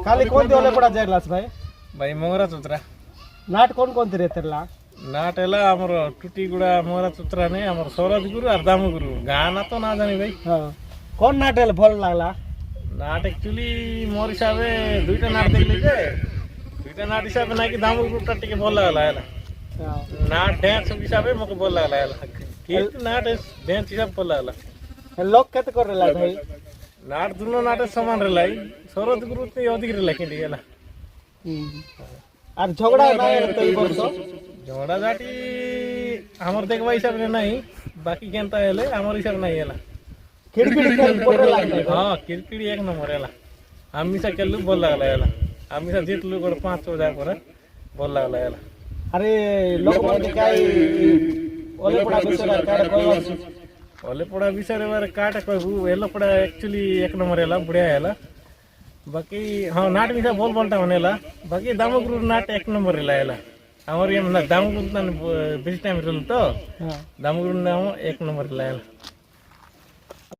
ଖାଲି କୋଉଠି ଅଲେ ପଡା ଯାଇଲାସ ଭାଇ ଭାଇ ମଙ୍ଗରା ଚୁତ୍ରା ନାଟ କୋନ କୋନ ରେ ତେରଲା ନାଟ ହେଲା ଆମର ଟୁଟି ଗୁଡା ମଙ୍ଗରା ଚୁତ୍ରା ନେଇ ଆମର ସୌରଜ ଗୁରୁ আর ଦାମ ଗୁରୁ ଗାଁ ନା ତ ନା ଜାଣି ଭାଇ ହଁ କୋନ ନାଟ ହେଲେ ଭଲ ଲାଗଲା ନାଟ ଆକ୍ଚୁଆଲି ମୋର ହିସାବରେ ଦୁଇଟା ନାଟ ଦେଖିଲି ଯେ ଦୁଇଟା ନାଟ ହିସାବରେ ନାଇଁ କି ଦାମ ଗୁରୁଟା ଟିକେ ଭଲ ଲାଗଲା ହେଲା ନାଟ ଡ୍ୟାନ୍ସ ହିସାବରେ ମୋତେ ଭଲ ଲାଗଲା ହେଲା କିନ୍ତୁ ନାଟ ଡ୍ୟାନ୍ସ ହିସାବ ଭଲ ଲାଗଲା लोक केते करला भाई नाट दुनो नाट समान रहलाई सौरज गुरु ते अधिक रहला केंडी गेला আর ঝগড়া নাই তো এই বর্ষ झगड़ा झाटी हमर देखबा हिसाब रे नहीं बाकी केनता हेले हमर हिसाब नहीं हेला किड़किड़ी खेल पड़े लागला हां किरकिड़ी एक नंबर हेला आमिसा केलु बोल लागला हेला आमिसा जितलु गोड 5,000 पर बोल लागला हेला अरे लोक माने काय ओले पडा बिसरा काय कहवास ओले पडा विषय रे काट कहबू हेलो पडा एक्चुअली एक नंबर हेला बढ़िया हेला बाकी हां नाट विषय बोल बोलता मनेला बाकी दामगुरु नाट एक नंबर हेला हमर ये दामगुरु बेस्ट टाइम रहल तो दामगुरु नाम एक नंबर हेला